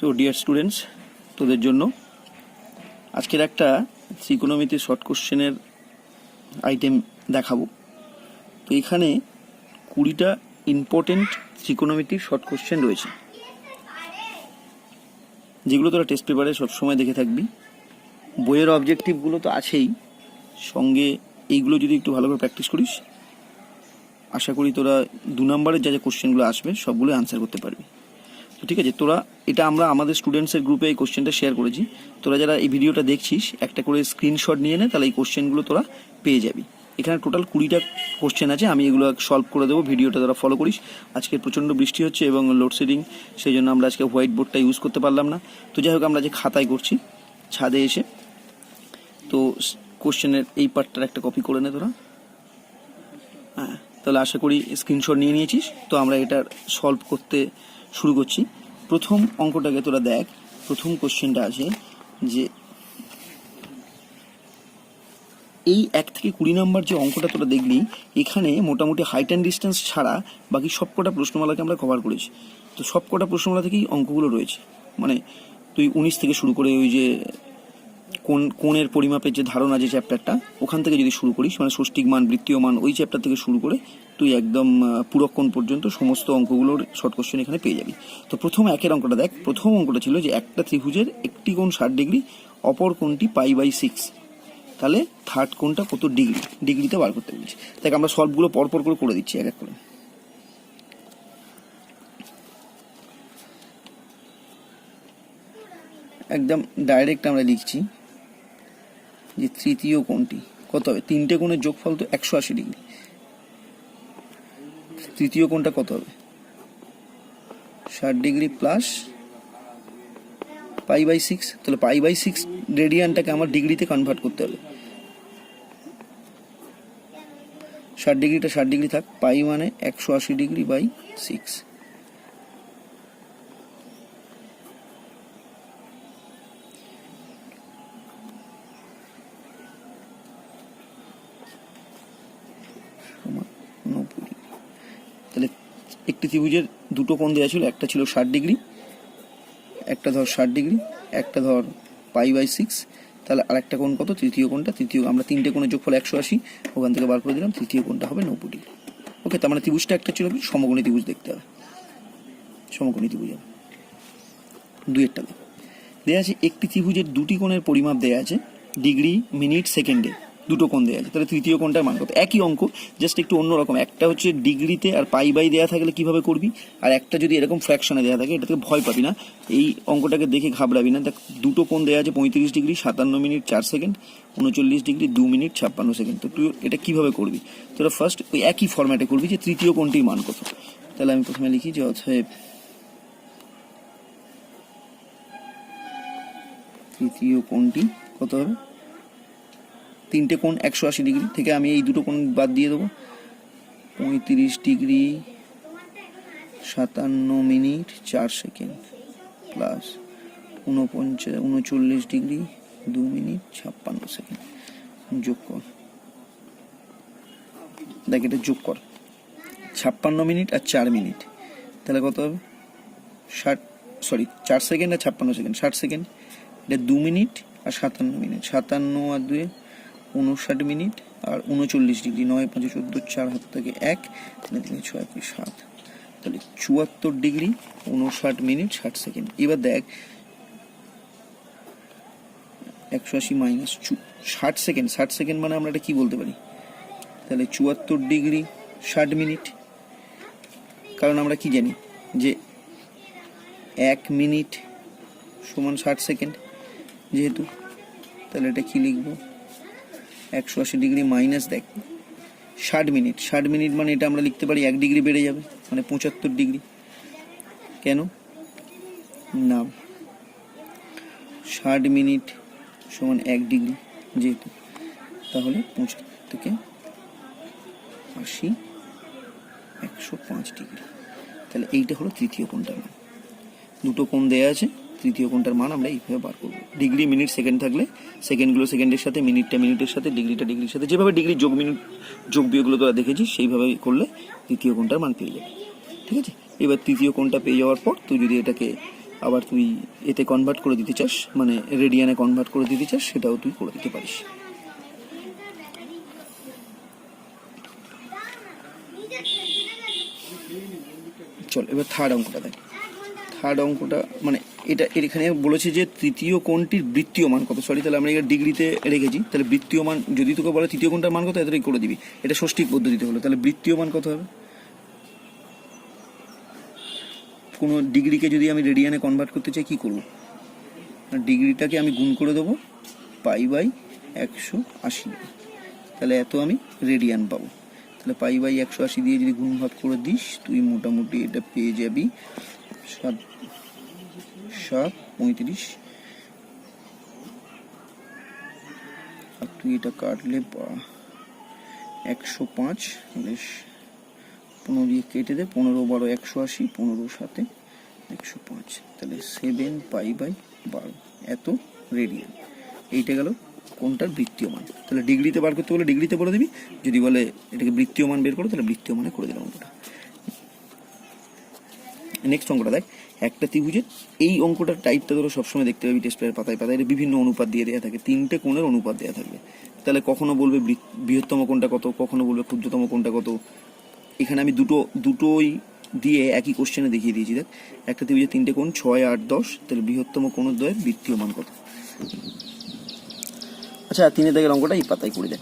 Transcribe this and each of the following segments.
So dear students, তোদের জন্য আজকের একটা ত্রিকোণমিতির শর্ট কোশ্চেনের আইটেম দেখাবো। তো এখানে 20টা ইম্পর্টেন্ট ত্রিকোণমিতির শর্ট কোশ্চেন রয়েছে, যেগুলো তোরা টেস্ট পেপারে সবসময় দেখে থাকবি। বইয়ের অবজেক্টিভগুলো তো আছেই, সঙ্গে এইগুলো যদি একটু ভালো করে প্র্যাকটিস করিস, আশা করি তোরা 2 নম্বরের যা যা কোশ্চেনগুলো আসবে সবগুলো আনসার করতে পারবি। তো ঠিক আছে, তোরা এটা আমরা আমাদের স্টুডেন্টসের গ্রুপে এই কোশ্চেনটা শেয়ার করেছি। তোরা যারা এই ভিডিওটা দেখছিস একটা করে স্ক্রিনশট নিয়ে নে, তাহলে এই কোশ্চেনগুলো তোরা পেয়ে যাবি। এখানে টোটাল 20টা কোশ্চেন আছে, আমি এগুলো সলভ করে দেবো। ভিডিওটা তোরা ফলো করিস। আজকে প্রচণ্ড বৃষ্টি হচ্ছে এবং লোডশেডিং, সেই জন্য আমরা আজকে হোয়াইট বোর্ডটা ইউজ করতে পারলাম না। তো যাই হোক, আমরা যে খাতায় করছি ছাদে এসে, তো কোশ্চেনের এই পার্টটার একটা কপি করে নে তোরা। হ্যাঁ, তাহলে আশা করি স্ক্রিনশট নিয়ে নিয়েছিস। তো আমরা এটা সলভ করতে শুরু করছি। প্রথম অঙ্কটাকে তোরা দেখ। প্রথম কোশ্চেনটা আছে যে এই 1 থেকে 20 নম্বর যে অঙ্কটা তোরা দেখলি, এখানে মোটামুটি হাইট অ্যান্ড ডিস্টেন্স ছাড়া বাকি সবকটা প্রশ্নমালাকে আমরা কভার করেছি। তো সবকটা প্রশ্নমালা থেকেই অঙ্কগুলো রয়েছে। মানে তুই 19 থেকে শুরু করে ওই যে কোণের পরিমাপের যে ধারণা যে চ্যাপ্টারটা, ওখান থেকে যদি শুরু করিস, মানে ষষ্ঠিক মান, বৃত্তীয় মান, ওই চ্যাপ্টার থেকে শুরু করে তুই একদম পুরক্ষণ পর্যন্ত সমস্ত অঙ্কগুলোর শর্ট কোশ্চেন এখানে পেয়ে যাবি। তো প্রথম 1-এর অঙ্কটা দেখ। প্রথম অঙ্কটা ছিল যে একটা ত্রিভুজের একটি কোণ 60 ডিগ্রি, অপর কোণটি π/6, তাহলে থার্ড কোণটা কত ডিগ্রি, ডিগ্রিতে বার করতে বলছি। তাই আমরা সলভগুলো পরপর করে দিচ্ছি এক এক করে। একদম ডাইরেক্ট আমরা লিখছি যে তৃতীয় কোণটি কত হবে। 3টে কোণের যোগফল তো 180 ডিগ্রি। তৃতীয় কোণটা কত হবে? 60 ডিগ্রি প্লাস π/6। তাহলে π/6 রেডিয়ানটাকে আমার ডিগ্রিতে কনভার্ট করতে হবে। 60 ডিগ্রিটা 60 ডিগ্রি থাক, পাই মানে 180 ডিগ্রি বাই 6। তাহলে একটি ত্রিভুজের দুটো কোণ দেওয়া ছিল, একটা ছিল 60 ডিগ্রি, একটা ধর 60 ডিগ্রি, একটা ধর π/6। তাহলে আরেকটা কোণ কত? তৃতীয় কোণটা। তৃতীয় আমরা 3টে কোণের যোগফল 180, ওখান থেকে বার করে দিলাম। তৃতীয় কোণটা হবে 90 ডিগ্রি। ওকে, তার মানে ত্রিভুজটা একটা ছিল কি সমকোণী ত্রিভুজ দেখতে হবে, সমকোণী ত্রিভুজ হবে। 2-এরটা দেওয়া আছে একটি ত্রিভুজের দুটি কোণের পরিমাপ দেওয়া আছে ডিগ্রি, মিনিট, সেকেন্ডে, দুটো কোণ দেওয়া আছে। তাহলে তৃতীয় কোণটার মান কত? একই অঙ্ক, জাস্ট একটু অন্যরকম। একটা হচ্ছে ডিগ্রিতে আর π/, দেওয়া থাকলে কিভাবে করবি, আর একটা যদি এরকম ফ্র্যাকশনে দেওয়া থাকে, এটা থেকে ভয় পাবি না, এই অঙ্কটাকে দেখে ঘাবড়াবি না। দেখ, দুটো কোণ দেওয়া আছে 35 degree 57 minute 4 second, 39 degree 2 minute 56 second. তো তুই এটা কিভাবে করবি? তোরা ফার্স্ট ওই একই ফরম্যাটে করবি যে তৃতীয় কোণটির মান কত। তাহলে আমি প্রথমে লিখি যে অতএব তৃতীয় কোণটি কত হবে। 3টে কোণ 180 ডিগ্রি থেকে আমি এই দুটো কোণ বাদ দিয়ে দেবো। 35 degree 57 minute 4 second plus 39 degree 2 minute 56 second. যোগ কর, দেখ এটা যোগ কর, 56 মিনিট আর 4 মিনিট, তাহলে কত হবে? 4 সেকেন্ড আর 56 সেকেন্ড, 60 সেকেন্ড। এটা 2 মিনিট আর 57 মিনিট, 57 আর 2 59 মিনিট, আর 39 ডিগ্রি, 9 5 14, 4 হাত থেকে 1, 3 6 7, তাহলে 74 ডিগ্রি 59 মিনিট 60 সেকেন্ড। এবার দেখ 180 মাইনাস 60 সেকেন্ড, 60 সেকেন্ড মানে আমরা এটা কি বলতে পারি? তাহলে 74 ডিগ্রি 60 মিনিট, কারণ আমরা কি জানি যে 1 মিনিট সমান 60 সেকেন্ড যেহেতু, তাহলে এটা কি লিখবো? 180 ডিগ্রি মাইনাস দেখ 60 মিনিট, 60 মিনিট মানে এটা আমরা লিখতে পারি 1 ডিগ্রি বেড়ে যাবে, মানে 75 ডিগ্রি। কেন না, 60 মিনিট সমান 1 ডিগ্রি যেহেতু, তাহলে 75 থেকে 80 105 ডিগ্রি। তাহলে এইটা হলো তৃতীয় কোণটার মান। দুটো কোণ দেওয়া আছে, তৃতীয় কোণটার মান আমরা এইভাবে বার করবো। ডিগ্রি, মিনিট, সেকেন্ড থাকলে সেকেন্ডগুলো সেকেন্ডের সাথে, মিনিটটা মিনিটের সাথে, ডিগ্রিটা ডিগ্রির সাথে, যেভাবে ডিগ্রি যোগ মিনিট যোগ বিয়োগগুলো তোরা দেখেছিস সেইভাবে করলে তৃতীয় কোণটার মান পেয়ে যাবে। ঠিক আছে, এবার তৃতীয় কোণটা পেয়ে যাওয়ার পর তুই যদি এটাকে আবার তুই এতে কনভার্ট করে দিতে চাস, মানে রেডিয়ানে কনভার্ট করে দিতে চাস, সেটাও তুই করে দিতে পারিস। চল এবার থার্ড অঙ্কটা দেখ। থার্ড অঙ্কটা মানে এটা এখানে বলেছে যে তৃতীয় কোণটির বৃত্তীয় মান কত। সরি, তাহলে আমরা এটা ডিগ্রিতে রেখেছি, তাহলে বৃত্তীয় মান যদি তোকে বলে তৃতীয় কোণটার মান কত, এতটাই করে দিবি। এটা ষষ্ঠিক পদ্ধতিতে হলো, তাহলে বৃত্তীয় মান কত হবে? কোনো ডিগ্রিকে যদি আমি রেডিয়ানে কনভার্ট করতে চাই কী করবো? ডিগ্রিটাকে আমি গুণ করে দেবো π/180, তাহলে এত আমি রেডিয়ান পাবো। তাহলে π/180 দিয়ে যদি গুণ ভাগ করে দিস, তুই মোটামুটি এটা পেয়ে যাবি 7/35। আর তুই এটা কাটলে 105, 15 দিয়ে কেটে দে, 15/12 180, 15 × 7 105, তাহলে 7π/12 এত রেডিয়ান। এইটা গেল কোনটার বৃত্তীয় মান। তাহলে ডিগ্রিতে বার করতে বলে ডিগ্রিতে বলে দিবি, যদি বলে এটাকে বৃত্তীয় মান বের করো তাহলে বৃত্তীয় মানে করে দিলাম অঙ্কটা। নেক্সট অঙ্কটা দেখ, একটা ত্রিভুজের এই অঙ্কটার টাইপটা ধরো সবসময় দেখতে পাবি টেস্ট পেপারের পাতায় পাতায় বিভিন্ন অনুপাত দিয়ে দেওয়া থাকে, 3টে কোণের অনুপাত দেওয়া থাকবে। তাহলে কখনো বলবে বৃহত্তম কোণটা কত, কখনো বলবে ক্ষুদ্রতম কোণটা কত। এখানে আমি দুটোই দিয়ে একই কোশ্চেনে দেখিয়ে দিয়েছি। দেখ, একটা ত্রিভুজের 3টে কোণ 6, 8, 10, তাহলে বৃহত্তম কোণদ্বয়ের বৃত্তীয় মান কত। আচ্ছা, 3 দাগের অঙ্কটা এই পাতায় করে দেখ।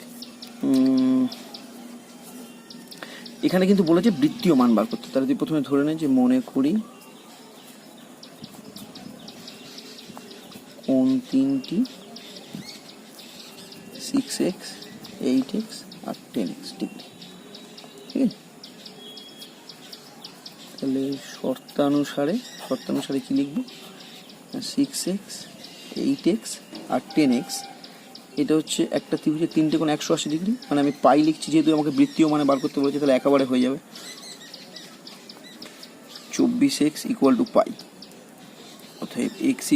এখানে কিন্তু বলেছে বৃত্তীয় মান বার করতে, তাহলে তুই প্রথমে ধরে নে যে মনে করি কোণ 3টি 6x, 8x আর 10x ডিগ্রি, ঠিক আছে? তাহলে শর্তানুসারে কি লিখবো? 6x, 8x আর 10x। এটা হচ্ছে একটা ত্রিভুজের 3টে কোণ 180 ডিগ্রি, মানে আমি পাই লিখছি যেহেতু আমাকে বৃত্তীয় মানে বার করতে বলেছে, তাহলে একেবারে হয়ে যাবে 24x = পাই, অতএব x =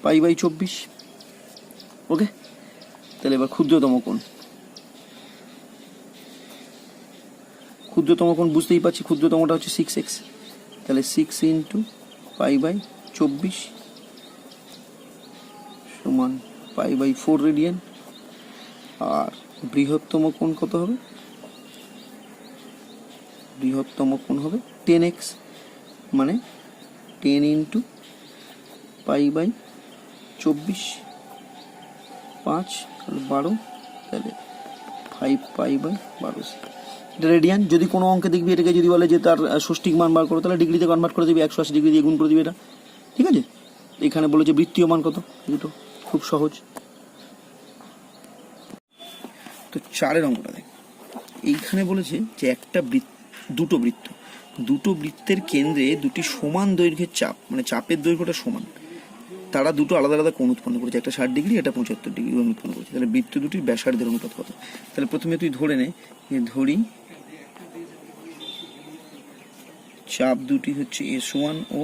π/24। ওকে, তাহলে এবার ক্ষুদ্রতম কোণ বুঝতেই পারছি, ক্ষুদ্রতমটা হচ্ছে 6x, তাহলে 6 × π/24 সমান π/4 রেডিয়ান। আর বৃহত্তম কোণ কত হবে? বৃহত্তম কোণ হবে 10x, মানে 10 × π/24, 5 12, তাহলে 5π/12 রেডিয়ান। যদি কোনো অঙ্কে দেখবি এটাকে যদি বলে যে তার ষষ্ঠিক মান বার করো, তাহলে ডিগ্রিতে কনভার্ট করে দিবি, 180 ডিগ্রি দিয়ে গুণ করে দিবি এটা, ঠিক আছে? এখানে বলেছে বৃত্তীয় মান কত, দুটো, খুব সহজ। তো 4 অঙ্কটা দেখ, এইখানে বলেছে যে দুটো বৃত্তের কেন্দ্রে দুটি সমান দৈর্ঘ্যের চাপ, মানে চাপের দৈর্ঘ্যটা সমান, তারা দুটো আলাদা আলাদা কোণ উৎপন্ন করেছে, একটা 60 ডিগ্রি, একটা 75 ডিগ্রি কোণ উৎপন্ন করেছে। তাহলে বৃত্ত দুটির ব্যাসার্ধের অনুপাত কত? তাহলে প্রথমে তুই ধরে নে, ধরি চাপ দুটি হচ্ছে S1 ও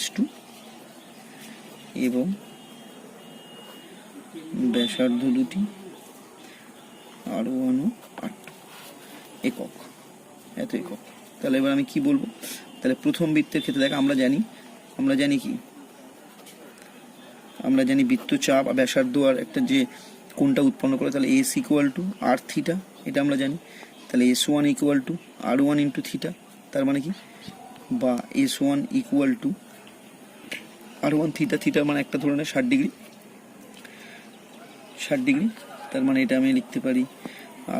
S2 এবং ব্যাসার্ধ দুটি R1 ও R2, একক, এত একক। তাহলে এবার আমি কি বলবো? তাহলে প্রথম বৃত্তের ক্ষেত্রে দেখ, আমরা জানি কি, আমরা জানি বৃত্তচাপ আর ব্যাসার্ধ আর একটা যে কোণটা উৎপন্ন করে, তাহলে S = R θ, এটা আমরা জানি। তাহলে S1 = R1 × θ, তার মানে কি, বা S1 = R1 θ, থিটার মানে একটা ধরনের 60 ডিগ্রি, তার মানে এটা আমি লিখতে পারি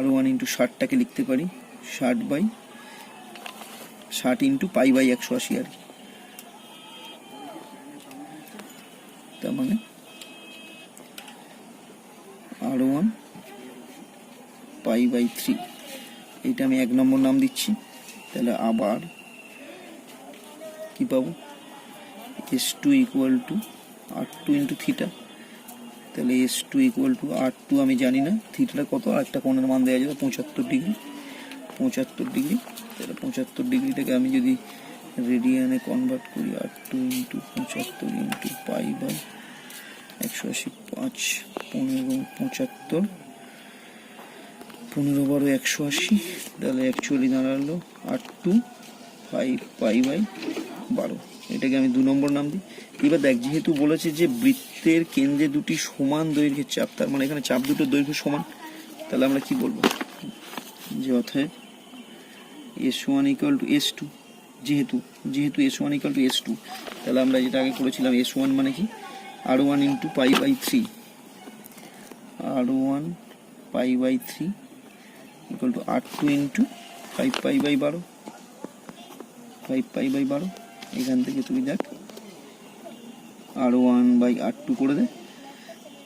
R1 × 60টাকে লিখতে পারি 60 × π/180 আর কি, তার মানে R1 π/3, এটা আমি 1 নম্বর নাম দিচ্ছি। তাহলে আবার কি পাবো? S2 = R2 × θ, তাহলে S2 = R2 আমি জানি না থিটাটা কত, আর একটা কোণের মান দেওয়া যাবে 75 ডিগ্রি, তাহলে 75 ডিগ্রিটাকে আমি যদি রেডিয়ানে কনভার্ট করি, R2 × 75 × π/180, 5 15 75, 15 × 180, তাহলে অ্যাকচুয়ালি দাঁড়ালো R2 5π/12। এটাকে আমি 2 নম্বর নাম দিই। এবার দেখ, যেহেতু বলেছে যে বৃত্তের কেন্দ্রে দুটি সমান দৈর্ঘ্যের চাপ, তার মানে এখানে চাপ দুটোর দৈর্ঘ্য সমান, তাহলে আমরা কি বলবো যে অতএব S1 ইকুয়াল টু S2। যেহেতু S1 ইকুয়াল টু S2, তাহলে আমরা যেটা আগে করেছিলাম S1 মানে কি R1 into pi by 3, R1 pi by 3 equal to R2 into 5 pi by 12, 5 pi by 12। এখান থেকে তুমি দেখ R1 বাই R2 করে দে,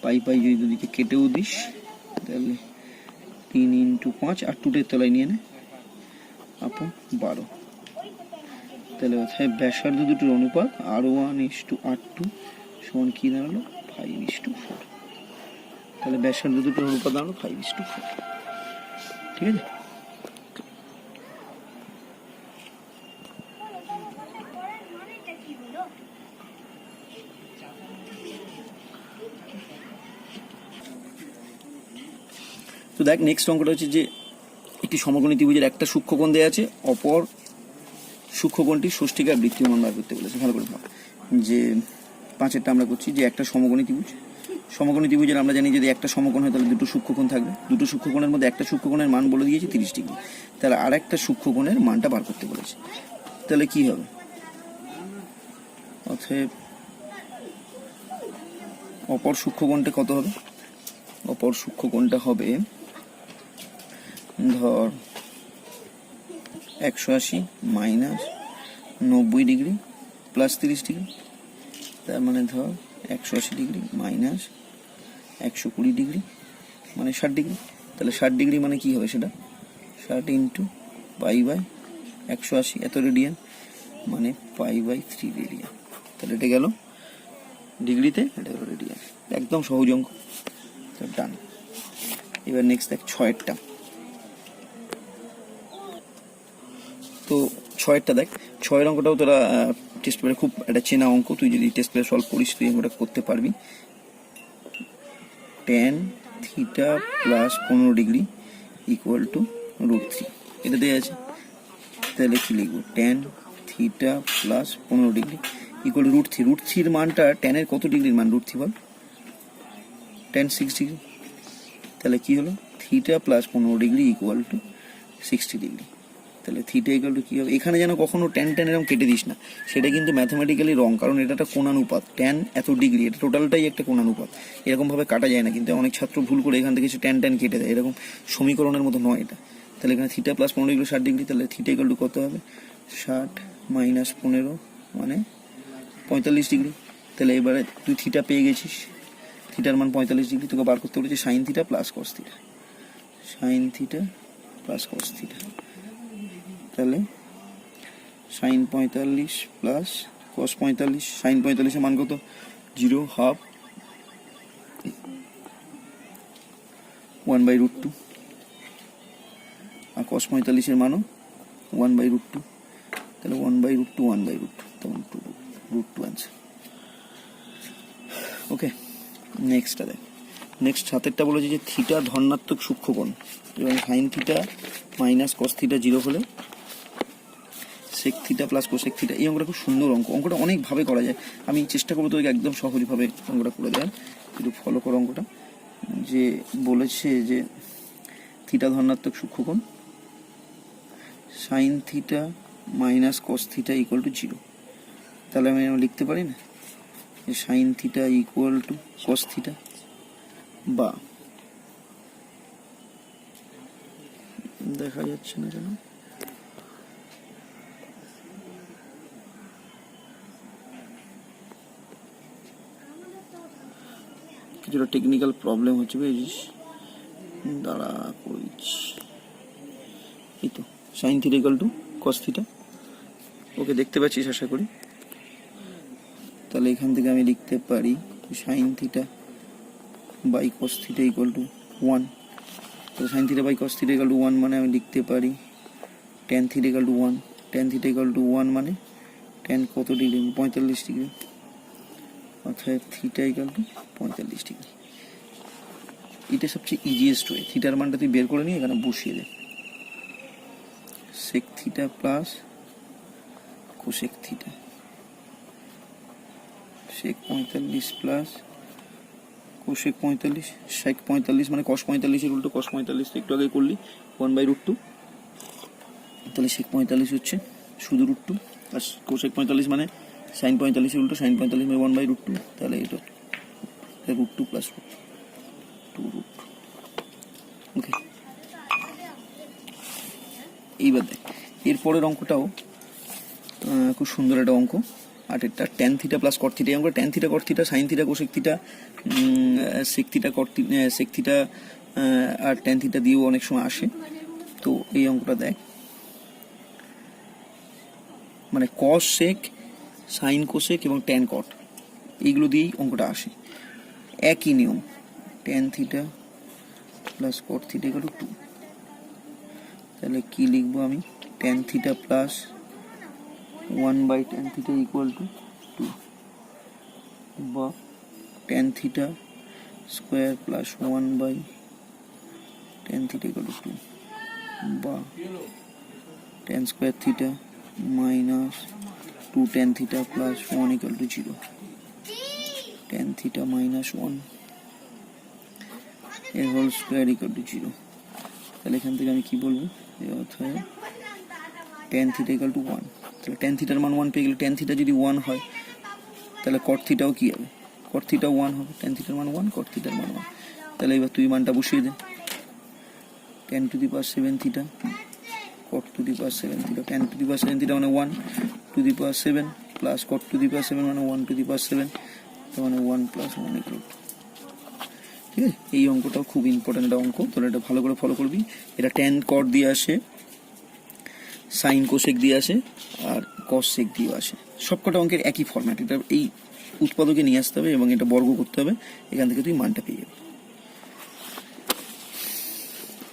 পাই পাই যদি দুদিকে কেটেও দিস তাহলে 3 ইন্টু 5, R2-টের তলায় নিয়ে নে, আপন 12। তাহলে ব্যাসার্ধ দুটোর অনুপাত R1:R2 সমান কি দাঁড়ালো 5:4। তাহলে ব্যাসার্ধ দুটোর অনুপাত দাঁড়ালো 5:4। ঠিক আছে। তো দেখ, নেক্সট অঙ্কটা হচ্ছে যে একটি সমকোণী ত্রিভুজের একটা সূক্ষ্মকোণ দেওয়া আছে, অপর সূক্ষ্মকোণটির ষষ্ঠিকার বৃত্তীয় মান বার করতে বলেছে। ভালো করে ভাব, যে 5-এরটা আমরা করছি যে একটা সমকোণী ত্রিভুজ, সমকোণী ত্রিভুজের আমরা জানি যদি একটা সমকোণ হয় তাহলে দুটো সূক্ষ্মকোণ থাকবে, দুটো সূক্ষ্মকোণের মধ্যে একটা সূক্ষ্মকোণের মান বলে দিয়েছে 30 ডিগ্রি, তাহলে আর একটা সূক্ষ্মকোণের মানটা বার করতে বলেছে। তাহলে কি হবে, অতএব অপর সূক্ষ্মকোণটা কত হবে, অপর সূক্ষ্মকোণটা হবে ধর 180 মাইনাস 90 ডিগ্রি প্লাস 30 ডিগ্রি, তার মানে ধর 180 ডিগ্রি মাইনাস 120 ডিগ্রি মানে 60 ডিগ্রি। তাহলে 60 ডিগ্রি মানে কি হবে, সেটা 60 ইন্টু পাই বাই 180, এত রেডিয়ান মানে পাই বাই 3 রেডিয়ান। তাহলে এটা গেল ডিগ্রিতে, এটা গেল রেডিয়ান, একদম সহজ অঙ্ক। ডান। এবার নেক্সট দেখ 6-এরটা। তো 6-এরটা দেখ, 6-এর অঙ্কটাও তোরা টেস্ট পেপারে খুব একটা চেনা অঙ্ক, তুই যদি টেস্ট পেপারে সলভ করিস তুই অঙ্কটা করতে পারবি। tan theta plus 15 degree equal to √3, এটা দেওয়া আছে। তাহলে কি লিখবো, tan theta plus 15 degree equal to √3। √3-র মানটা ট্যানের কত ডিগ্রির মান, √3 বল, tan 6 ডিগ্রি। তাহলে কি হলো, theta plus 15 degree equal to 60 degree. তাহলে থিটা ইকুয়াল টু কি হবে, এখানে যেন কখনো ট্যান এরকম কেটে দিস না, সেটা কিন্তু ম্যাথমেটিক্যালি রং, কারণ এটা একটা কোণানুপাত, ট্যান এত ডিগ্রি, এটা টোটালটাই একটা কোণানুপাত, এরকম ভাবে কাটা যায় না। কিন্তু অনেক ছাত্র ভুল করে এখান থেকে ট্যান কেটে দেয়, এরকম সমীকরণের মতো নয় এটা। তাহলে এখানে থিটা প্লাস 15 ডিগ্রি 60 ডিগ্রি, তাহলে থিটা ইকুয়াল টু কত হবে, 60 মাইনাস 15 মানে 45 ডিগ্রি। তাহলে এবারে তুই থিটা পেয়ে গেছিস, থিটার মান 45 ডিগ্রি, তোকে বার করতে বলেছে sine theta plus cos theta, sine theta plus cos theta. তাহলে সাইন 45 প্লাস কস 45, সাইন 45-এর মান কত 0, হাফ 1/√2, আর কস 45-এর মানও 1/√2, তাহলে 1/√2 1/√2, তখন √2 আনসার। ওকে, নেক্সটটা দেখ, নেক্সট 7-এরটা বলেছে যে থিটা ধনাত্মক সূক্ষ্মকোণ এবং sine theta minus cos theta 0 হলে sec theta plus cosec theta. এই অঙ্কটা খুব সুন্দর অঙ্ক, অঙ্কটা অনেকভাবে করা যায়, আমি চেষ্টা করবো তোকে একদম সহজভাবে অঙ্কটা করে দেওয়ার, একটু ফলো করো অঙ্কটা। যে বলেছে যে থিটা ধনাত্মক সূক্ষ্মকোণ, sine theta minus cos theta equal to 0, তাহলে আমি লিখতে পারি না যে sine theta equal to cos theta, বা দেখা যাচ্ছে না কেন, কিছুটা টেকনিক্যাল প্রবলেম হচ্ছে বুঝেছিস, দাঁড়া করছি। এই তো sine theta equal to cos theta, ওকে দেখতে পাচ্ছিস আশা করি। তাহলে এখান থেকে আমি লিখতে পারি sine theta by cos theta equal to 1, তো sine theta by cos theta equal to 1 মানে আমি লিখতে পারি tan theta equal to 1, tan theta equal to 1 মানে ট্যান কত ডিগ্রি, 45 ডিগ্রি, অর্থাৎ থিটা ইকুয়াল টু 45 ডিগ্রি। এটা সবচেয়ে ইজিয়েস্ট ওয়ে, থিটার মানটা তুই বের করে নিয়ে এখানে বসিয়ে দে, sec theta plus cosec theta sec 45 plus cosec 45, sec 45 মানে কস 45 এর উল্টো কস 45 একটু আগে করলি 1/√2, তাহলে সেক 45 হচ্ছে শুধু √2 আর কোসেক 45 মানে সাইন 45 এর উল্টো সাইন 45 মানে 1/√2, তাহলে এটা √2 প্লাস 2√2। ওকে, এইবার দেখ এরপরের অঙ্কটাও খুব সুন্দর একটা অঙ্ক। আর এটা tan theta plus cot theta, আমরা tan theta cot theta sine theta cosec theta sec theta cot sec theta আর ট্যান থিটা দিয়েও অনেক সময় আসে। তো এই অঙ্কটা দেখ, মানে কস সেক সাইন কোসেক এবং ট্যান কট এইগুলো দিয়েই অঙ্কটা আসে। একই নিয়ম, tan theta plus cot theta equal to 2, তাহলে কি লিখবো আমি, tan theta plus 1/tan theta equal to 2 বা tan theta square plus 1/tan theta equal to 2 বা tan square theta minus 2tan theta plus 1 equal to 0, tan theta minus 1 এর whole square equal to 0। তাহলে এখান থেকে আমি কি বলবো, অর্থাৎ tan থিটা ইকুয়াল টু 1, তাহলে tan থিটার মান 1 পেয়ে গেলে tan থিটা যদি 1 হয় তাহলে cot থিটাও কি হবে, cot থিটা 1 হবে, tan থিটার মান 1 cot থিটার মান 1। তাহলে এবার তুই মানটা বসিয়ে দে, tan to the power 7 theta cot to the power 7 theta, tan to the power 7 theta মানে 1 to the power 7 plus cot to the power 7 মানে 1 টু দি পাওয়ার 7, তার মানে 1 প্লাস 1 ইকুয়াল। ঠিক আছে, এই অঙ্কটাও খুব ইম্পর্টেন্ট একটা অঙ্ক, তোরা এটা ভালো করে ফলো করবি। এটা tan cot দিয়ে আসে, সাইন কোসেক দিয়ে আসে আর কস সেক দিয়ে আসে, সবকটা অঙ্কের একই ফরম্যাট। এটা এই উৎপাদকে নিয়ে আসতে হবে এবং এটা বর্গ করতে হবে, এখান থেকে তুই মানটা পেয়ে যাবি।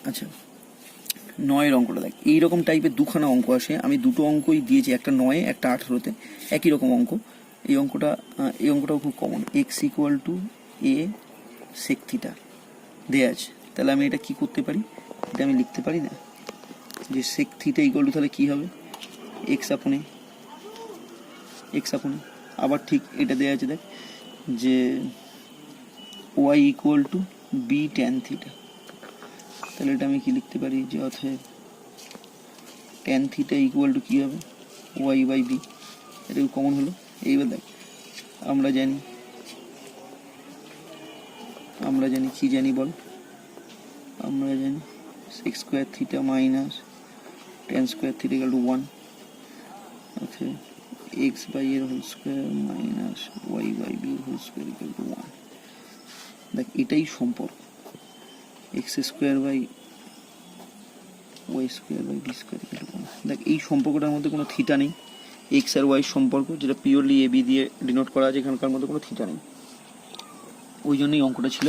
আচ্ছা, 9 অঙ্কটা দেখ, এইরকম টাইপের দুখানা অঙ্ক আসে, আমি দুটো অঙ্কই দিয়েছি, একটা 9 একটা 18-তে, একই রকম অঙ্ক। এই অঙ্কটাও খুব common, x equal to a sec theta দেয়া আছে। তাহলে আমি এটা কি করতে পারি, এটা আমি লিখতে পারি না যে সেক থিটা ইকুয়াল টু তাহলে কি হবে এক্স আপনে, আবার ঠিক এটা দেয়া আছে দেখ যে y equal to b tan theta, তাহলে এটা আমি কি লিখতে পারি যে অর্থাৎ ট্যান থিটা ইকুয়াল টু কি হবে ওয়াই বাই বি, এটা কমন হলো। এইবার দেখ আমরা জানি কি জানি বল, আমরা জানি sec square theta minus tan square theta equal to 1, আচ্ছা এক্স বাই এর whole square minus y by b whole square equal to 1। দেখ এটাই সম্পর্ক, x square by Y square by b square equal to 1। দেখ এই সম্পর্কটার মধ্যে কোনো theta নেই, এক্স আর ওয়াই সম্পর্ক যেটা পিওরলি এ বি দিয়ে ডিনোট করা আছে, এখানকার মধ্যে কোনো থিটা নেই। ওই জন্যই অঙ্কটা ছিল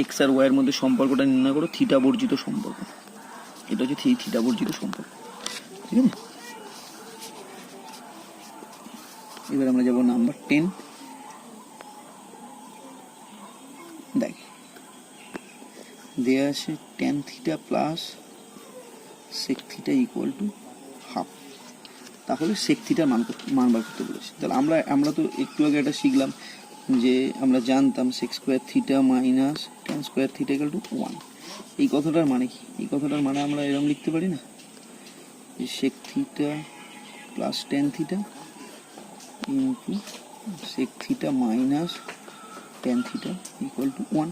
এক্স আর ওয়াই এর মধ্যে সম্পর্কটা নির্ণয় করো থিটা বর্জিত সম্পর্ক, এটা হচ্ছে থিটা বর্জিত সম্পর্ক। ঠিক আছে, এবার আমরা যাব নাম্বার 10। দেখ দেয়া আছে tan theta plus sec theta equal to half, তাহলে সেক থিটার মান বার করতে বলেছে। তাহলে আমরা তো একটু আগে এটা শিখলাম যে আমরা জানতাম sec square theta minus tan square theta equal to 1। এই কথাটার মানে কি, এই কথাটার মানে আমরা এরকম লিখতে পারি না যে sec theta plus tan theta into sec theta minus tan theta equal to 1।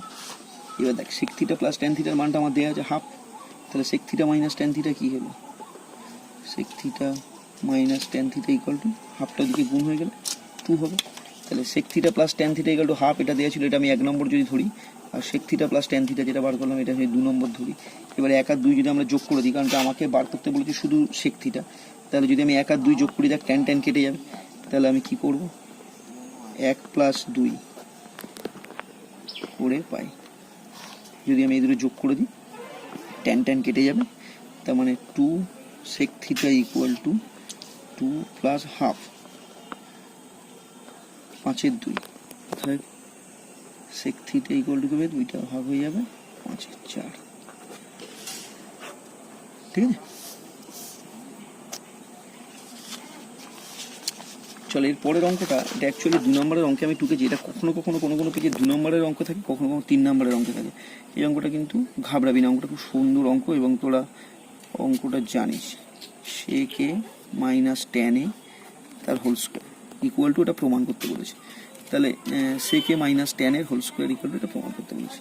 এবার দেখ সেক থিটা প্লাস ট্যান থিটার মানটা আমার দেওয়া আছে হাফ, তাহলে sec theta minus tan theta কী হলো, sec theta minus tan theta equal to হাফটা দিকে গুণ হয়ে গেলে 2 হবে। তাহলে sec theta plus tan theta equal to half, এটা দেওয়া ছিল, এটা আমি 1 নম্বর যদি ধরি, আর sec theta plus tan theta যেটা বার করলাম এটা আমি 2 নম্বর ধরি। এবারে 1 আর 2 যদি আমরা যোগ করে দিই, কারণ আমাকে বার করতে বলেছি শুধু সেক থিটা, তাহলে যদি আমি 1 আর 2 যোগ করি দেখ ট্যান ট্যান কেটে যাবে, তাহলে আমি কি করব 1 প্লাস 2 করে পাই, যদি আমি এই দুটো যোগ করে দিই ট্যান ট্যান কেটে যাবে, তার মানে 2 sec theta equal to 2 plus half 5/2, অর্থাৎ সেক থিটা ইকুয়াল টু হবে 2টা ভাগ হয়ে যাবে 5/4। ঠিক আছে, চলো এর পরের অঙ্কটা, এটা অ্যাকচুয়ালি 2 নম্বরের অঙ্কে আমি টুকেছি। এটা কখনো কখনো কোনো কোনো পেজে 2 নম্বরের অঙ্ক থাকে, কখনো কখনো 3 নম্বরের অঙ্ক থাকে। এই অঙ্কটা কিন্তু ঘাবড়াবি না, অঙ্কটা খুব সুন্দর অঙ্ক এবং তোরা অঙ্কটা জানিস। সেকে মাইনাস ট্যান এ তার হোল স্কোয়ার ইকুয়াল টু, এটা প্রমাণ করতে বলেছে। তাহলে সেকে মাইনাস ট্যান এর হোল স্কোয়ার ইকুয়াল টু এটা প্রমাণ করতে বলেছে।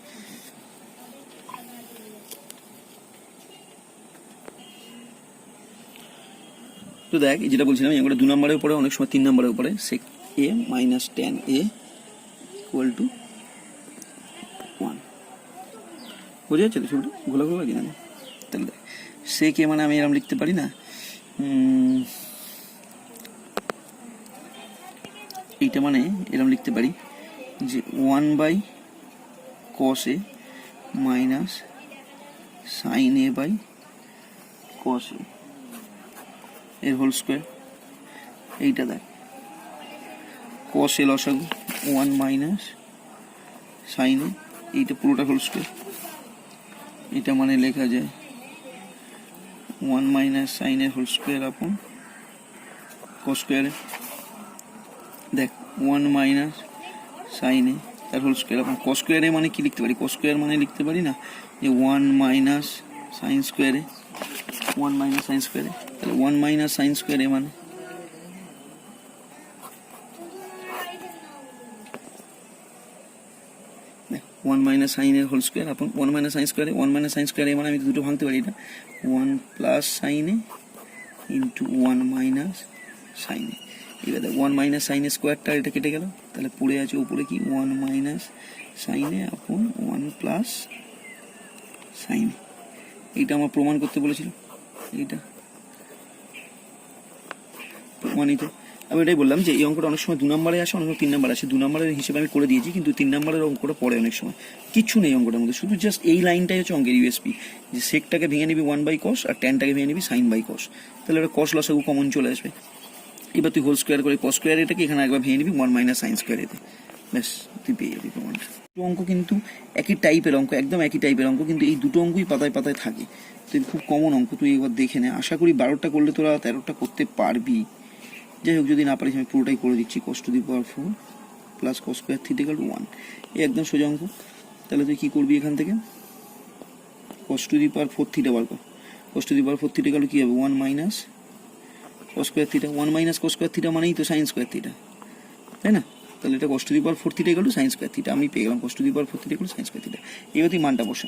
তো দেখ যেটা বলছিলাম, এগুলো 2 নম্বরের উপরে, অনেক সময় 3 নম্বরের উপরে। Sec A minus tan A equal to 1। বোঝা যাচ্ছে তো ছবিটা? গোলা গোলা লাগে না? তাহলে দেখ সেক এ মানে আমি এরকম লিখতে পারি না, এইটা মানে এরকম লিখতে পারি যে 1 by cos A minus sine A by cos A এর হোল স্কোয়ার। এইটা দেখ কস এ লসাগু 1 মাইনাস সাইন এ, এইটা পুরোটা হোল স্কোয়ার। এটা মানে লেখা যায় 1 মাইনাস সাইন এর হোল স্কোয়ার আপন কস স্কোয়ারে। দেখ 1 মাইনাস সাইন এ তার হোল স্কোয়ার আপন কস স্কোয়ারে মানে কি লিখতে পারি? কস স্কোয়ার মানে লিখতে পারি না যে 1 মাইনাস সাইন স্কোয়ারে, 1 মাইনাস সাইন স্কোয়ারে। তাহলে 1 মাইনাস সাইন স্কোয়ারে মানে 1 মাইনাস সাইন এর হোল স্কোয়ার আপন 1 মাইনাস সাইন স্কোয়ারে। 1 মাইনাস সাইন স্কোয়ারে মানে আমি দুটো ভাঙতে পারি, এটা 1 প্লাস সাইন এ ইন্টু 1 মাইনাস সাইন এ। এবার দেখ 1 মাইনাস সাইন এ স্কোয়ারটা এটা কেটে গেল, তাহলে পড়ে আছে উপরে কি 1 মাইনাস সাইন এ আপন 1 প্লাস সাইন এ। এইটা আমার প্রমাণ করতে বলেছিল, এইটা প্রমাণিত। আমি এটাই বললাম যে এই অঙ্কটা অনেক সময় 2 নম্বরে আসে, অনেক সময় 3 নম্বরে আসে। 2 নম্বরের হিসেবে আমি করে দিয়েছি, কিন্তু 3 নম্বরের অঙ্কটা পড়ে অনেক সময়। কিচ্ছু নেই অঙ্কটার মধ্যে, শুধু জাস্ট এই লাইনটাই হচ্ছে অঙ্কের ইউএসপি, যে সেকটাকে ভেঙে নিবি 1 বাই কস আর ট্যানটাকে ভেঙে নিবি সাইন বাই কস। তাহলে এটা কস লসাগু কমন চলে আসবে। এবার তুই হোল স্কোয়ার করে কস স্কোয়ার এটাকে এখানে একবার ভেঙে নিবি 1 মাইনাস সাইন স্কোয়ার এতে, ব্যাস তুই পেয়ে যাবি প্রমাণটা। দুটো অঙ্ক কিন্তু একই টাইপের অঙ্ক, একদম একই টাইপের অঙ্ক, কিন্তু এই দুটো অঙ্কই পাতায় পাতায় থাকে। তুই খুব কমন অঙ্ক, তুই একবার দেখে নে। আশা করি 12টা করলে তোরা 13টা করতে পারবি। যাই হোক, যদি না পারিস আমি পুরোটাই করে দিচ্ছি। cos to the power 4 plus cos square theta equal to 1, এই একদম সোজা অঙ্ক। তাহলে তুই কি করবি এখান থেকে? cos to the power 4 theta বার কর। cos to the power 4 theta equal to কি হবে? 1 minus cos square theta. 1 minus cos square theta মানেই তো সাইন স্কোয়ার থিটা, তাই না? তাহলে এটা cos to the power 4 theta equal two sign square theta. আমি পেয়ে গেলাম cos to the power 4 theta equal two sign square theta. এবার তুই মানটা বসা।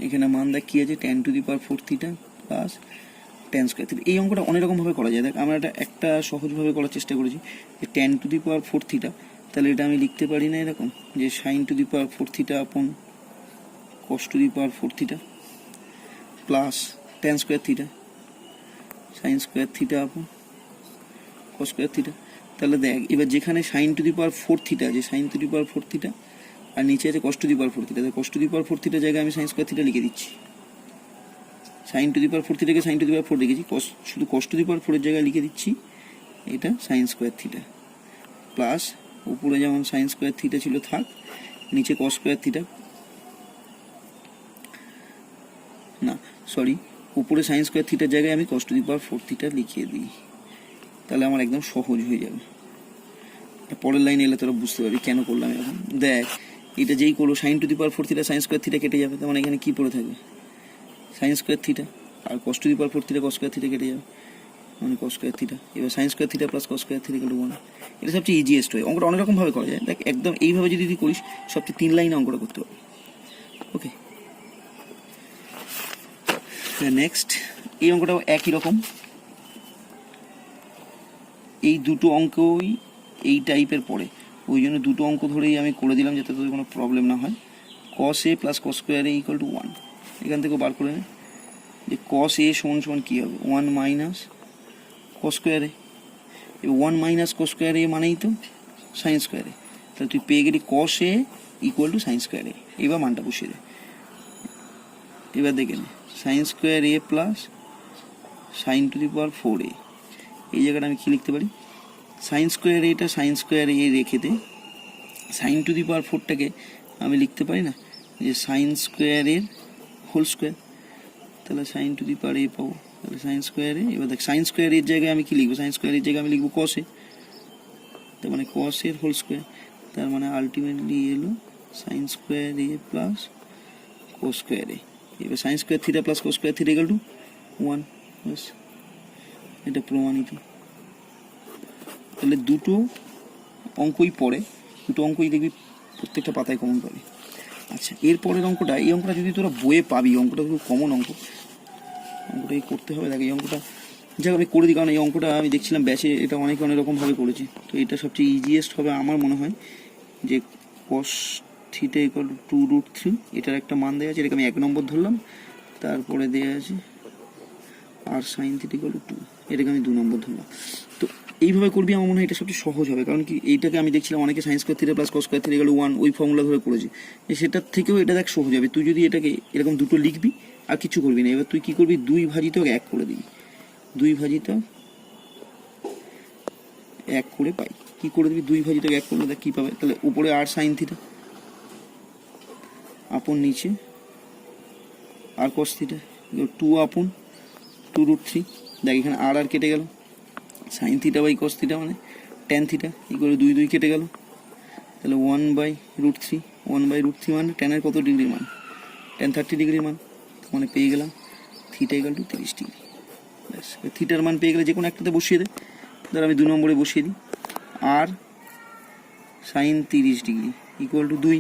এখানে মান দেখ কি আছে, tan to the power 4 theta plus tan square theta. এই অঙ্কটা অনেক রকমভাবে করা যায়। দেখ আমরা একটা সহজভাবে করার চেষ্টা করেছি, যে tan to the power 4 theta, তাহলে এটা আমি লিখতে পারি না এরকম, যে sine to the power 4 theta upon cos to the power 4 theta plus tan square theta sine square theta upon cos square theta. তাহলে দেখ এবার যেখানে sine to the power 4 theta আছে, sine to the power 4 theta, আর নিচে আছে cos to the power 4 theta. cos to the power 4 থিটার জায়গায় আমি সাইন স্কোয়ার থিটা লিখে দিচ্ছি। সাইন টু দি পাওয়ার 4 থিটাকে সাইন টু দি পাওয়ার 4 লিখেছি, শুধু cos টু দি পাওয়ার 4 এর জায়গায় লিখে দিচ্ছি এটা সাইন স্কোয়ার থিটা প্লাস উপরে যেমন সাইন স্কোয়ার থিটা ছিল থাক, নিচে cos স্কোয়ার থিটা, না সরি, উপরে সাইন স্কোয়ার থিটার জায়গায় আমি cos to the power 4 theta লিখিয়ে দিই। তাহলে আমার একদম সহজ হয়ে যাবে। পরের লাইনে এলে তোরা বুঝতে পারবি কেন করলাম এখন। দেখ এটা যেই করো sine to the power 4 theta sine square theta কেটে যাবে, তার মানে এখানে কি পড়ে থাকবে? সাইন স্কোয়ার থিটা, আর cos to the power 4 theta cos square theta কেটে যাবে, মানে cos স্কোয়ার থিটা। এবার sine square theta plus cos square theta equal to 1। এটা সবচেয়ে ইজিয়েস্ট হয়। অঙ্কটা অনেক রকম ভাবে করা যায়। দেখ একদম এইভাবে যদি তুই করিস, সবচেয়ে 3 লাইনে অঙ্কটা করতে হবে। ওকে, নেক্সট এই অঙ্কটাও একই রকম। এই দুটো অঙ্কই এই টাইপের পড়ে, ওই জন্য দুটো অঙ্ক ধরেই আমি করে দিলাম যাতে তোদের কোনো প্রবলেম না হয়। cos a plus cos square a equal to 1, এখান থেকেও বার করে নে যে cos a সমান সমান কী হবে? 1 মাইনাস cos স্কোয়ার a। এবার 1 মাইনাস cos স্কোয়ার a মানেই তো সাইন স্কোয়ার a, তাহলে তুই পেয়ে গেলি cos a equal to sine square a। এবার মানটা বসিয়ে দে। এবার দেখে নে sine square a plus sign to the power 4a, এই জায়গাটা আমি কী লিখতে পারি? সাইন স্কোয়ার এটা সাইন স্কোয়ার এ রেখে দে, সাইন টু দি পাওয়ার 4টাকে আমি লিখতে পারি না যে সাইন স্কোয়ারের হোল স্কোয়ার, তাহলে সাইন টু দি পাওয়ার এ পাবো তাহলে সাইন স্কোয়ার এ, এবার দেখ সাইন স্কোয়ার এর জায়গায় আমি কি লিখবো, সাইন স্কোয়ার এর জায়গায় আমি লিখবো কস এ, তার মানে কস এর হোল স্কোয়ার, তার মানে আলটিমেটলি এলো সাইন স্কোয়ার এ প্লাস কোস স্কোয়ার এ। এবার sine square theta plus cos square theta equal to 1, বাস এটা প্রমাণিত। তাহলে দুটো অঙ্কই পড়ে, দুটো অঙ্কই দেখবি প্রত্যেকটা পাতায় কমন পাবি। আচ্ছা, এর পরের অঙ্কটা, এই অঙ্কটা যদি তোরা বইয়ে পাবি, অঙ্কটা খুব কমন অঙ্ক, অঙ্কটাই করতে হবে। দেখ এই অঙ্কটা যাক আমি করে দিই, কারণ এই অঙ্কটা আমি দেখছিলাম ব্যাচে এটা অনেকে অনেক রকমভাবে করেছে, তো এটা সবচেয়ে ইজিয়েস্ট হবে আমার মনে হয়। যে কস থিটা ইকুয়াল টু 2√3, এটার একটা মান দেওয়া আছে, এটাকে আমি 1 নম্বর ধরলাম, তারপরে দেওয়া আছে আর সাইন থিটা ইকুয়াল টু 2, এটাকে আমি 2 নম্বর ধরলাম। তো এইভাবে করবি, আমার মনে হয় এটা সবচেয়ে সহজ হবে, কারণ কি এইটাকে আমি দেখছিলাম অনেকে sign square theta plus cos square theta equal to 1 ওই ফর্মুলা ধরে করেছে, সেটার থেকেও এটা দেখ সহজ হবে। তুই যদি এটাকে এরকম দুটো লিখবি আর কিছু করবি না, এবার তুই কি করবি, 2 ভাজিত 1 করে দিবি, 2 ভাজিত 1 করে পাই, কি করে দিবি 2 ভাজিত 1 করলে দেখ কি পাবে, তাহলে উপরে আর সাইন থিটা আপন নিচে আর কস থিটা 2 আপন 2√3, দেখ এখানে আর আর কেটে গেল, sine theta by cos theta মানে ট্যান থিটা ইকুয়াল 2 2 কেটে গেল, তাহলে 1/√3, 1/√3 মানে ট্যানের কত ডিগ্রির মান, ট্যান 30 ডিগ্রির মান, মানে পেয়ে গেলাম থিটা ইকুয়াল টু 30 ডিগ্রি। ব্যাস, থিটার মান পেয়ে গেলে যে কোনো একটাতে বসিয়ে দে, ধর আমি 2 নম্বরে বসিয়ে দিই, আর সাইন 30 ডিগ্রি ইকুয়াল টু 2,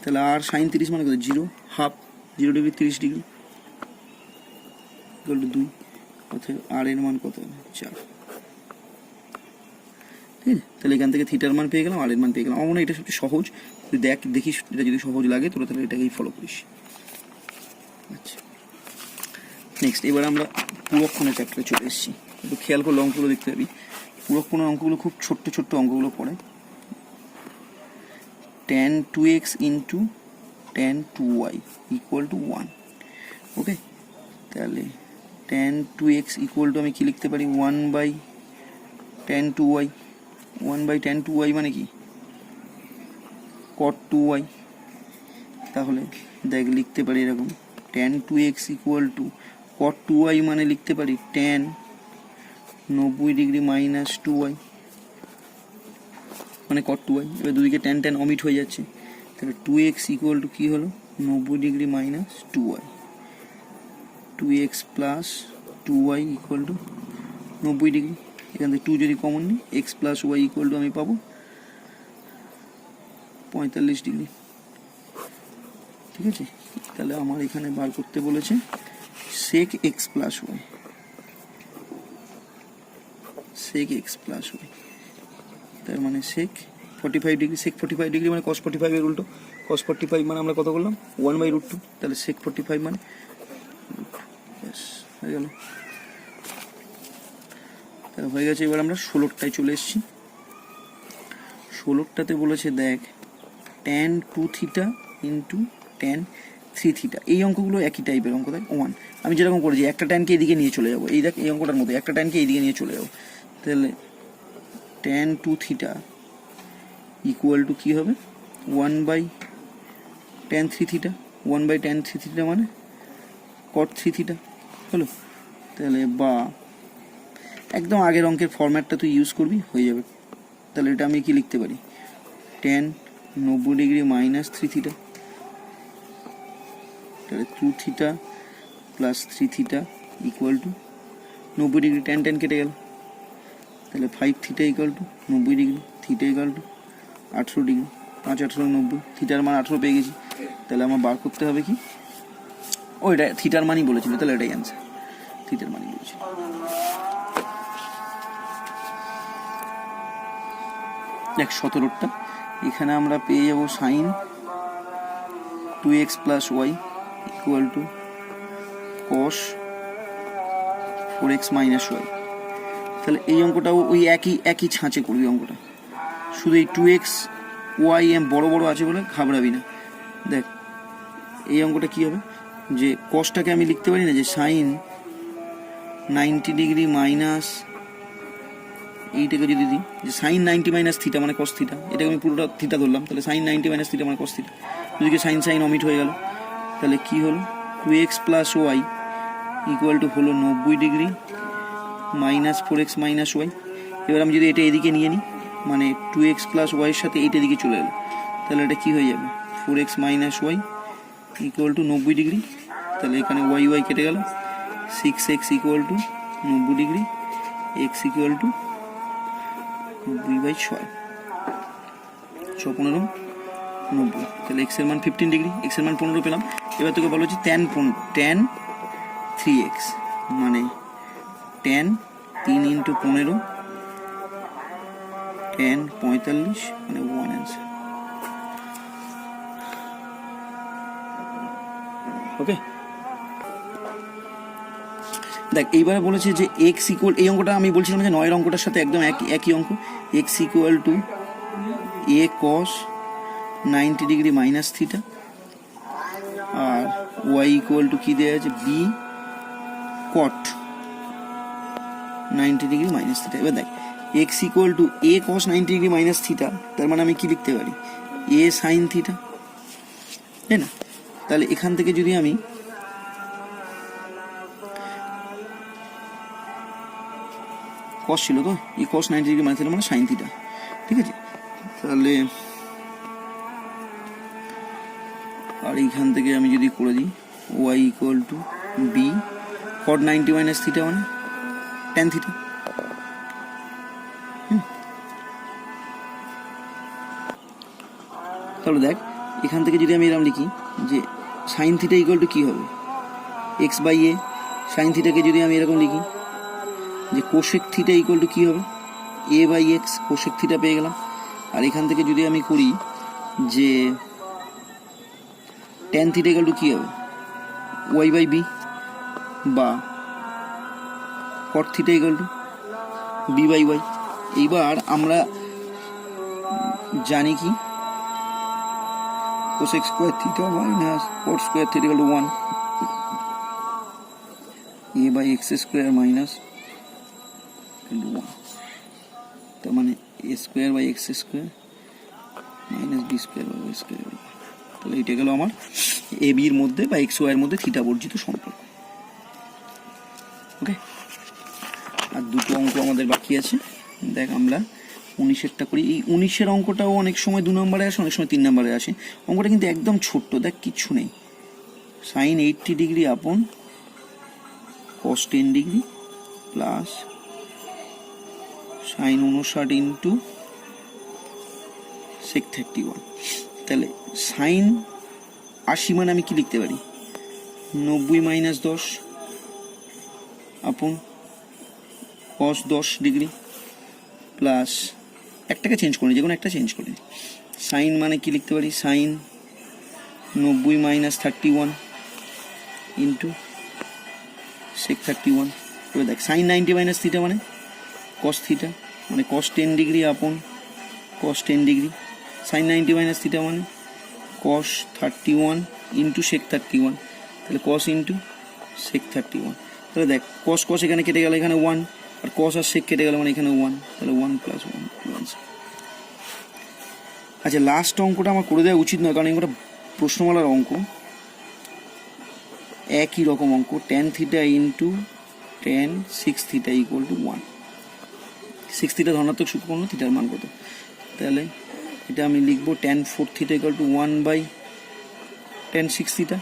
তাহলে আর সাইন 30 মানে কত, 0 half, 0 degree 30 degree equal to 2, অর্থাৎ আর এর মান কত হবে 4। ঠিক আছে, তাহলে এখান থেকে থিটার মান পেয়ে গেলাম, আর এর মান পেয়ে গেলাম। আমার মনে হয় এটা সবচেয়ে সহজ, তুই দেখিস এটা যদি সহজ লাগে তোরা তাহলে এটাকেই ফলো করিস। আচ্ছা, নেক্সট এবার আমরা পুরক্ষণের চ্যাপ্টারে চলে এসেছি। একটু খেয়াল করলে অঙ্কগুলো দেখতে পাবি, পুরক্ষণের অঙ্কগুলো খুব ছোট্ট ছোট্ট অঙ্কগুলো পড়ে। tan 2x into tan 2y equal to 1, ওকে, তাহলে tan 2x ইকুয়াল টু আমি কি লিখতে পারি, 1/tan 2y, 1/tan 2y মানে কি cot 2y, তাহলে দেখ লিখতে পারি এরকম tan 2x equal to cot 2y মানে লিখতে পারি tan 90 ডিগ্রি মাইনাস 2y মানে cot 2y। এবার দুদিকে tan tan অমিট হয়ে যাচ্ছে, তাহলে 2x ইকুয়াল টু কী হলো 90 degree minus 2y, 2x plus 2y equal to 90 degree, এখান থেকে 2 যদি কমন নিই x plus y equal to আমি পাবো 45 ডিগ্রি। ঠিক আছে, তাহলে আমার এখানে বার করতে বলেছে sec x plus y, sec x plus y, তার মানে sec 45 ডিগ্রি, sec 45 ডিগ্রি মানে cos 45 এর উল্টো, cos 45 মানে আমরা কত করলাম 1/√2, তাহলে sec 45 মানে হয়ে গেল, তাহলে হয়ে গেছে। এবার আমরা 16টায় চলে এসেছি। 16টাতে বলেছে দেখ tan 2 theta into tan 3 theta, এই অঙ্কগুলো একই টাইপের অঙ্ক। দেখ 1 আমি যেরকম করেছি একটা ট্যানকে এইদিকে নিয়ে চলে যাবো, এই দেখ এই অঙ্কটার মধ্যে একটা ট্যানকে এইদিকে নিয়ে চলে যাবো, তাহলে tan 2 থিটা ইকুয়াল টু কী হবে 1/tan 3 থিটা, 1/tan 3 থিটা মানে cot 3 থিটা হলো। তাহলে বা একদম আগের অঙ্কের ফরম্যাটটা তুই ইউজ করবি, হয়ে যাবে। তাহলে এটা আমি কি লিখতে পারি tan 90 ডিগ্রি মাইনাস 3 থিটা, তাহলে 2 theta plus 3 theta equal to 90 degree, tan tan কেটে গেল, তাহলে 5 theta equal to 90 degree, theta equal two 18 degree, 5 18 90, থিটার মান 18 পেয়ে গেছি। তাহলে আমার বার করতে হবে কি, ওইটা থিটার মানই বলেছিল, তাহলে এটাই অ্যান্সার, থিটার মানই বলেছিল। দেখ 17টা এখানে আমরা পেয়ে যাবো sine 2x plus y equal to cos 4x minus y. তাহলে এই অঙ্কটাও ওই একই ছাঁচে করবি অঙ্কটা, শুধু এই 2x ওয়াই বড় বড় আছে বলে ঘাবড়াবি না। দেখ এই অঙ্কটা কী হবে, যে কসটাকে আমি লিখতে পারি না যে সাইন 90 ডিগ্রি মাইনাস এইটাকে যদি দিই যে সাইন 90 মাইনাস থিটা মানে কস থিটা, এটাকে আমি পুরোটা থিটা ধরলাম, তাহলে সাইন 90 মাইনাস থিটা মানে কস থিটা, দুদিকে সাইন সাইন অমিট হয়ে গেল, তাহলে কি হলো 2x plus y equal two হলো 90° মাইনাস 4x মাইনাস ওয়াই। এবার আমি যদি এটা এদিকে নিয়ে নিই, মানে 2x প্লাস ওয়াইয়ের সাথে এইটা এদিকে চলে এলো, তাহলে এটা কী হয়ে যাবে, 4x minus Y equal to 90°। তাহলে এখানে ওয়াই ওয়াই কেটে গেল, 6x equal to 90°, x equal two 90/6, 6×15 90। তাহলে এক্স এর মান 15°, এক্স এর মান 15 পেলাম। এবার তোকে বলা হচ্ছে tan 3x, মানে tan 3 × 15 tan 45, মানে 1 অ্যান্সার। ওকে, দেখ এইবারে বলেছে যে এক্স ইকুয়াল, এই অঙ্কটা আমি বলছিলাম যে 9 অঙ্কটার সাথে একদম একই অঙ্ক। X equal to A cos 90° minus theta, আর ওয়াই ইকুয়াল টু কী দেওয়া আছে, বি কট 90° মাইনাস থিটা। এবার দেখ X equal to A cos 90° minus theta, তার মানে আমি কি লিখতে পারি, এ সাইন থিটা, তাই না? তাহলে এখান থেকে যদি আমি কস ছিল তো, এই কস 90° মাইনাস থিটা মানে সাইন থিটা, ঠিক আছে? তাহলে আর এইখান থেকে আমি যদি করে দিই y equal to b cot 90 minus theta মানে ট্যান থিটা। তাহলে দেখ এখান থেকে যদি আমি এরকম লিখি যে সাইন থিটা ইকুয়াল টু কী হবে, এক্স বাই এ। সাইন থিটাকে যদি আমি এরকম লিখি যে কোশেক থিটা ইকুয়াল টু কী হবে, a by x, cosec theta পেয়ে গেলাম। আর এখান থেকে যদি আমি করি যে ট্যান থিটা ইকুয়াল টু কী হবে, ওয়াই বাই বি, বা কট theta equal to B by Y. এইবার আমরা জানি কি, cosec square theta minus cot square theta equal to 1, A by X square minus 1, তার মানে A square by X square minus B square by Y square. তাহলে এটা গেল আমার এ বির মধ্যে বা এক্স ওয়াইয়ের মধ্যে থিটা বর্জিত সম্পর্ক। ওকে, আর দুটো অঙ্ক আমাদের বাকি আছে। দেখ আমরা 19-এরটা করি। এই 19-এর অঙ্কটাও অনেক সময় 2 নম্বরে আসে, অনেক সময় 3 নম্বরে আসে। অঙ্কটা কিন্তু একদম ছোট্ট, দেখ কিচ্ছু নেই। সাইন 80° আপন কস 10° প্লাস সাইন 59 ইন্টু সেক 31। তাহলে সাইন 80 মানে আমি কি লিখতে পারি, 90 মাইনাস 10 আপন কস 10° প্লাস একটাকে চেঞ্জ করি, যে কোনো একটা চেঞ্জ করি। সাইন মানে কি লিখতে পারি, সাইন 90 মাইনাস 31 ইন্টু সেক 31। এবার দেখ সাইন 90 মাইনাস থিটা মানে কস থিটা, মানে কস 10° আপন কস 10°। সাইন 90 মাইনাস থিটা মানে কস 31 ইন্টু সেক 31, তাহলে কস ইন্টু সেক 31। তাহলে দেখ কস কস এখানে কেটে গেল, এখানে 1, আর কস আর সেক কেটে গেল মানে এখানে 1, তাহলে 1 + 1 আচ্ছা, লাস্ট অঙ্কটা আমার করে দেওয়া উচিত নয়, কারণ এগুলো প্রশ্নমালার অঙ্ক, একই রকম অঙ্ক। Tan theta into tan 6 theta equal to 1। 6 theta ধনাত্মক সূক্ষ্মকোণ, থিটার মান কত? তাহলে এটা আমি লিখবো tan 4 theta equal two 1/tan 6 theta.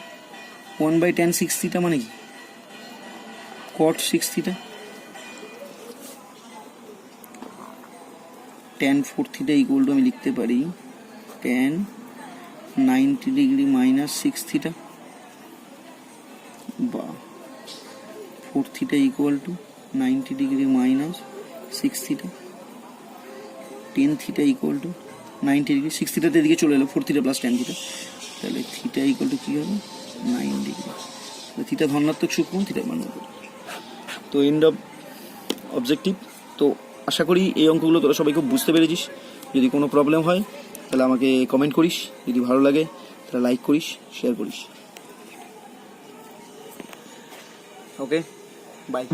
1/tan 6 theta মানে কি, cot 6 theta. tan 4 theta equal to আমি লিখতে পারি tan 90° মাইনাস 6 থিটা, বা 4 theta equal to 90° minus 6 theta. 10 theta equal to 90°, 6 থিটাতে এদিকে চলে এলো, 4 থিটা প্লাস 10 থিটা, তাহলে থিটা ইকুয়াল টু কী হবে, 9°। থিটা ধনাত্মক সূক্ষ্মকোণ, থিটার মান হবে। তো এন্ড অফ অবজেক্টিভ। তো আশা করি এই অঙ্কগুলো তোরা সবাই খুব বুঝতে পেরেছিস। যদি কোনো প্রবলেম হয় তাহলে আমাকে কমেন্ট করিস, যদি ভালো লাগে তাহলে লাইক করিস, শেয়ার করিস। ওকে, বাই।